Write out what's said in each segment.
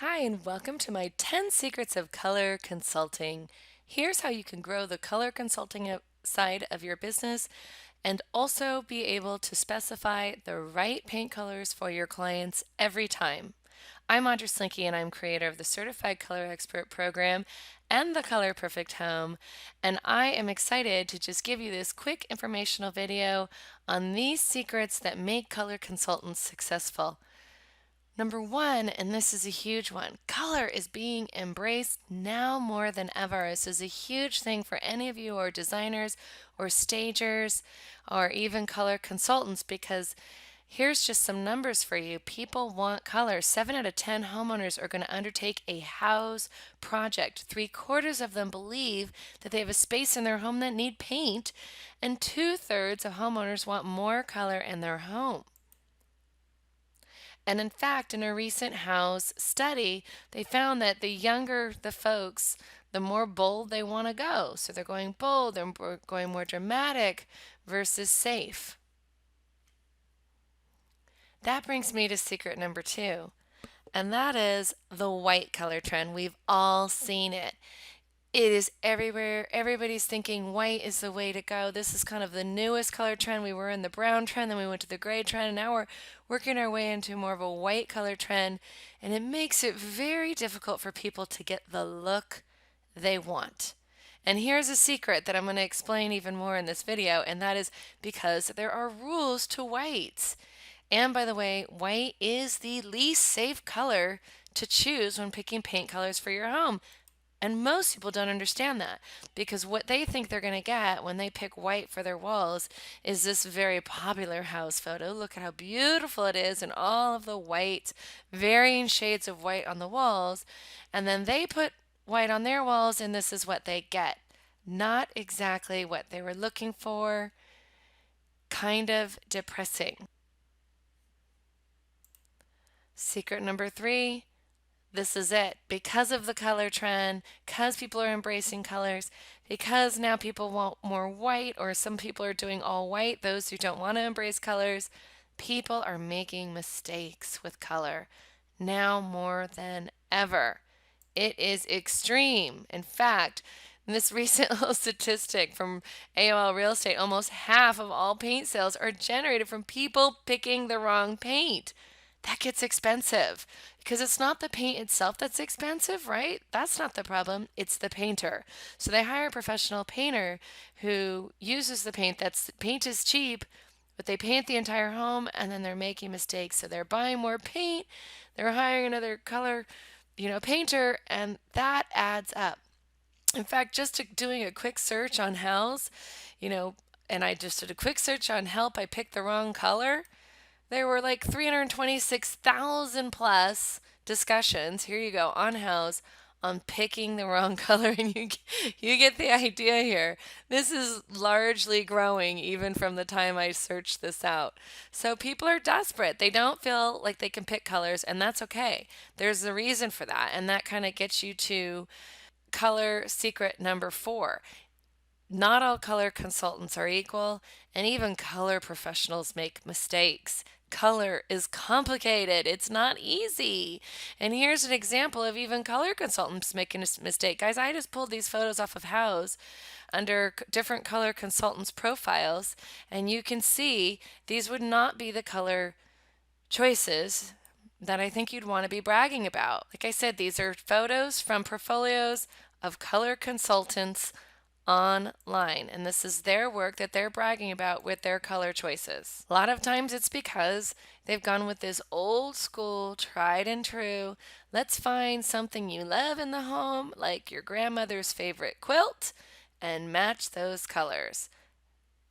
Hi, and welcome to my 10 Secrets of Color Consulting. Here's how you can grow the color consulting side of your business and also be able to specify the right paint colors for your clients every time. I'm Audrey Slinky, and I'm creator of the Certified Color Expert program and the Color Perfect Home. And I am excited to just give you this quick informational video on these secrets that make color consultants successful. Number one, and this is a huge one, color is being embraced now more than ever. This is a huge thing for any of you who are designers or stagers or even color consultants because here's just some numbers for you. People want color. 7 out of 10 homeowners are going to undertake a house project. 3/4 of them believe that they have a space in their home that need paint, and 2/3 of homeowners want more color in their home. And in fact, in a recent house study, they found that the younger the folks, the more bold they want to go. So they're going bold, they're going more dramatic versus safe. That brings me to secret number two, and that is the white color trend. We've all seen it. It is everywhere. Everybody's thinking white is the way to go. This is kind of the newest color trend. We were in the brown trend, then we went to the gray trend, and now we're working our way into more of a white color trend. And it makes it very difficult for people to get the look they want. And here's a secret that I'm going to explain even more in this video, and that is because there are rules to whites. And by the way, white is the least safe color to choose when picking paint colors for your home. And most people don't understand that because what they think they're going to get when they pick white for their walls is this very popular house photo. Look at how beautiful it is and all of the white, varying shades of white on the walls. And then they put white on their walls and this is what they get. Not exactly what they were looking for. Kind of depressing. Secret number three, this is it. Because of the color trend, because people are embracing colors, because now people want more white, or some people are doing all white, those who don't want to embrace colors, people are making mistakes with color now more than ever. It is extreme. In fact, in this recent little statistic from AOL Real Estate, almost half of all paint sales are generated from people picking the wrong paint. That gets expensive because it's not the paint itself that's expensive, right? That's not the problem. It's the painter. So they hire a professional painter who uses the paint is cheap, but they paint the entire home and then they're making mistakes. So they're buying more paint, they're hiring another color, painter, and that adds up. In fact, doing a quick search on house, you know, and I just did a quick search on help, I picked the wrong color. There were like 326,000 plus discussions. Here you go on house on picking the wrong color, and you get the idea here. This is largely growing even from the time I searched this out. So people are desperate. They don't feel like they can pick colors, and that's okay. There's a reason for that, and that kind of gets you to color secret number four. Not all color consultants are equal, and even color professionals make mistakes. Color is complicated. It's not easy. And here's an example of even color consultants making a mistake. Guys, I just pulled these photos off of House under different color consultants' profiles, and you can see these would not be the color choices that I think you'd want to be bragging about. Like I said, these are photos from portfolios of color consultants online, and this is their work that they're bragging about with their color choices. A lot of times it's because they've gone with this old school, tried and true, let's find something you love in the home, like your grandmother's favorite quilt, and match those colors.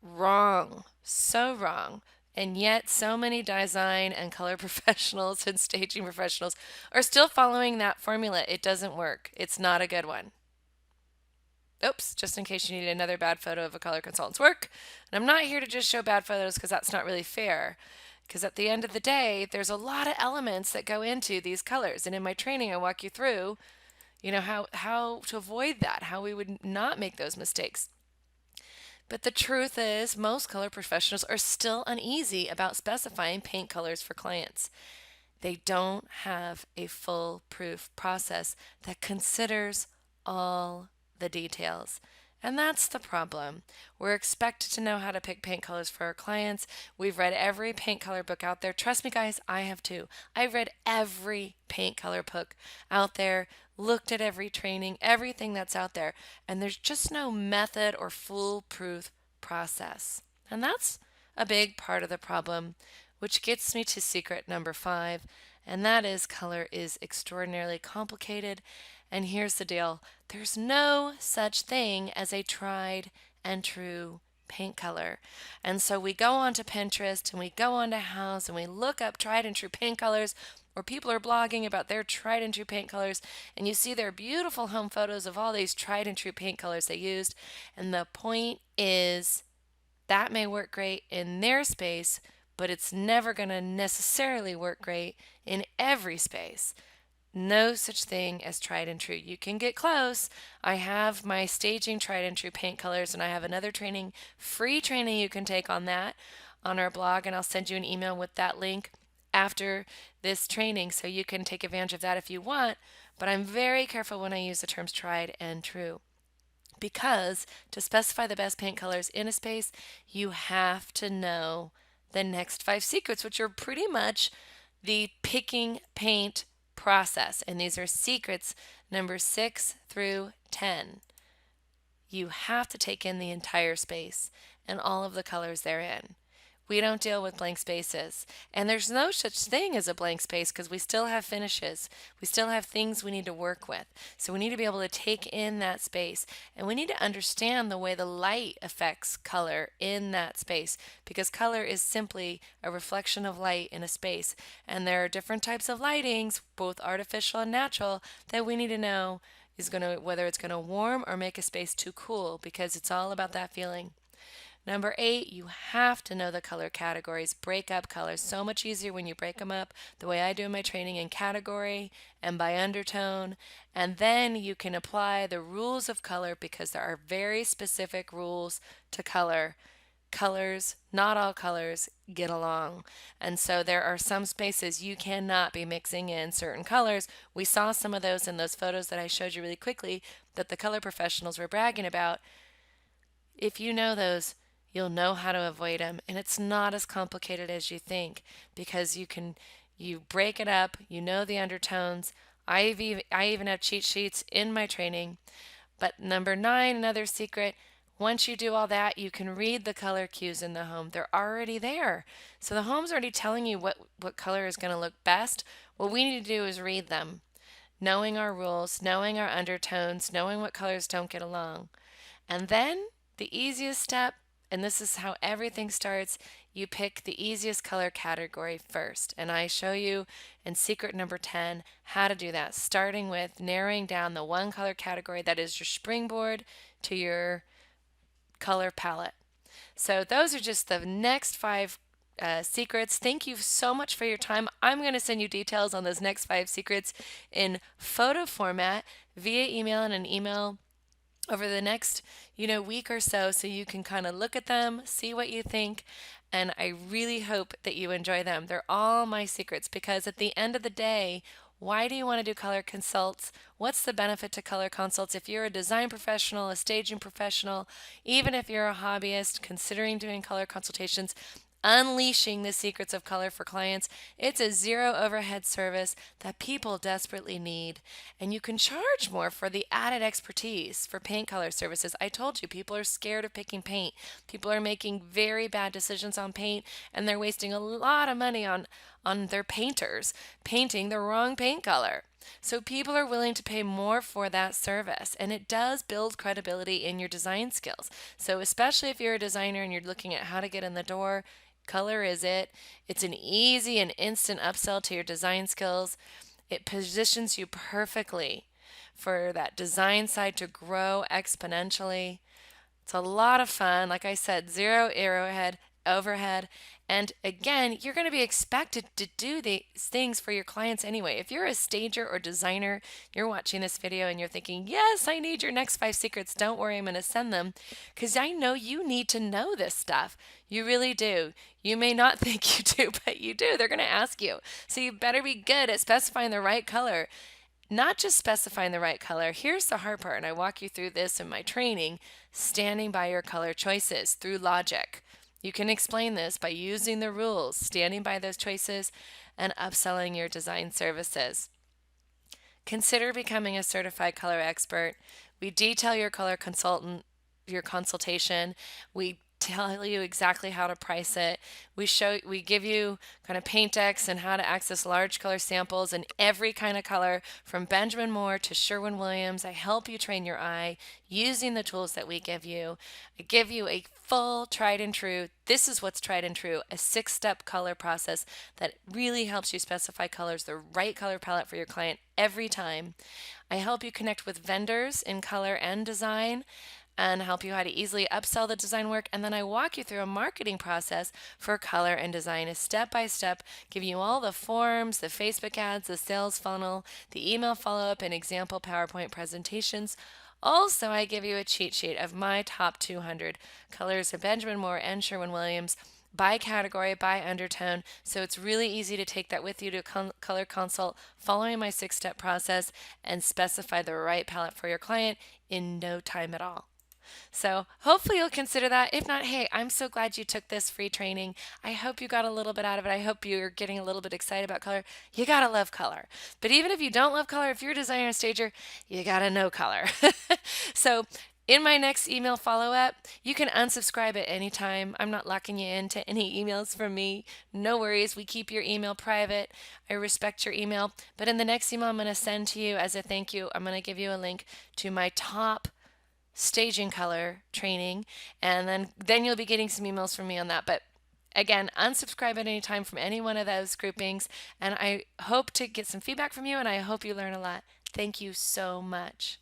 Wrong. So wrong. And yet, so many design and color professionals and staging professionals are still following that formula. It doesn't work. It's not a good one. Oops, just in case you need another bad photo of a color consultant's work. And I'm not here to just show bad photos because that's not really fair. Because at the end of the day, there's a lot of elements that go into these colors. And in my training, I walk you through, how to avoid that, how we would not make those mistakes. But the truth is, most color professionals are still uneasy about specifying paint colors for clients. They don't have a foolproof process that considers all the details. And that's the problem. We're expected to know how to pick paint colors for our clients. We've read every paint color book out there. Trust me, guys, I have too. I've read every paint color book out there, looked at every training, everything that's out there, and there's just no method or foolproof process. And that's a big part of the problem, which gets me to secret number 5, and that is color is extraordinarily complicated. And here's the deal, there's no such thing as a tried and true paint color. And so we go onto Pinterest and we go onto House and we look up tried and true paint colors, or people are blogging about their tried and true paint colors, and you see their beautiful home photos of all these tried and true paint colors they used. And the point is, that may work great in their space, but it's never going to necessarily work great in every space. No such thing as tried and true. You can get close. I have my staging tried and true paint colors, and I have another training, free training you can take on that on our blog, and I'll send you an email with that link after this training so you can take advantage of that if you want. But I'm very careful when I use the terms tried and true, because to specify the best paint colors in a space, you have to know the next 5 secrets, which are pretty much the picking paint process. And these are secrets number 6 through 10. You have to take in the entire space and all of the colors therein. We don't deal with blank spaces. And there's no such thing as a blank space because we still have finishes. We still have things we need to work with. So we need to be able to take in that space. And we need to understand the way the light affects color in that space, because color is simply a reflection of light in a space. And there are different types of lightings, both artificial and natural, that we need to know is going to, whether it's going to warm or make a space too cool, because it's all about that feeling. Number 8, you have to know the color categories. Break up colors. So much easier when you break them up the way I do in my training, in category and by undertone. And then you can apply the rules of color, because there are very specific rules to color. Colors, not all colors, get along. And so there are some spaces you cannot be mixing in certain colors. We saw some of those in those photos that I showed you really quickly that the color professionals were bragging about. If you know those, you'll know how to avoid them, and it's not as complicated as you think, because you break it up, you know the undertones. I even have cheat sheets in my training. But number 9, another secret, once you do all that, you can read the color cues in the home. They're already there. So the home's already telling you what color is going to look best. What we need to do is read them, knowing our rules, knowing our undertones, knowing what colors don't get along. And then the easiest step, and this is how everything starts, you pick the easiest color category first. And I show you in secret number 10 how to do that, starting with narrowing down the one color category that is your springboard to your color palette. So those are just the next 5 secrets. Thank you so much for your time. I'm going to send you details on those next 5 secrets in photo format via email, and an email over the next, week or so you can kind of look at them, see what you think, and I really hope that you enjoy them. They're all my secrets, because at the end of the day, why do you want to do color consults? What's the benefit to color consults? If you're a design professional, a staging professional, even if you're a hobbyist considering doing color consultations, unleashing the secrets of color for clients, it's a zero overhead service that people desperately need. And you can charge more for the added expertise for paint color services. I told you, people are scared of picking paint. People are making very bad decisions on paint, and they're wasting a lot of money on their painters painting the wrong paint color. So people are willing to pay more for that service, and it does build credibility in your design skills. So especially if you're a designer and you're looking at how to get in the door, color is it. It's an easy and instant upsell to your design skills. It positions you perfectly for that design side to grow exponentially. It's a lot of fun. Like I said, zero arrowhead overhead, And again, you're going to be expected to do these things for your clients anyway. If you're a stager or designer, you're watching this video and you're thinking, yes, I need your next 5 secrets. Don't worry, I'm going to send them because I know you need to know this stuff. You really do. You may not think you do, but you do. They're going to ask you. So you better be good at specifying the right color. Not just specifying the right color. Here's the hard part, and I walk you through this in my training, standing by your color choices through logic. You can explain this by using the rules, standing by those choices, and upselling your design services. Consider becoming a certified color expert. We detail your color consultant, your consultation. We tell you exactly how to price it. We give you kind of paint decks and how to access large color samples in every kind of color from Benjamin Moore to Sherwin Williams. I help you train your eye using the tools that we give you. I give you a full tried and true, this is what's tried and true, a 6-step color process that really helps you specify colors, the right color palette for your client every time. I help you connect with vendors in color and design and help you how to easily upsell the design work. And then I walk you through a marketing process for color and design, a step by step, giving you all the forms, the Facebook ads, the sales funnel, the email follow up, and example PowerPoint presentations. Also, I give you a cheat sheet of my top 200 colors of Benjamin Moore and Sherwin Williams by category, by undertone. So it's really easy to take that with you to color consult, following my 6-step process, and specify the right palette for your client in no time at all. So hopefully you'll consider that. If not, hey, I'm so glad you took this free training. I hope you got a little bit out of it. I hope you're getting a little bit excited about color. You gotta love color. But even if you don't love color, if you're a designer and stager, you gotta know color. So in my next email follow up, you can unsubscribe at any time. I'm not locking you into any emails from me. No worries. We keep your email private. I respect your email. But in the next email I'm going to send to you as a thank you, I'm going to give you a link to my top staging color training, and then you'll be getting some emails from me on that. But again, unsubscribe at any time from any one of those groupings, and I hope to get some feedback from you, and I hope you learn a lot. Thank you so much.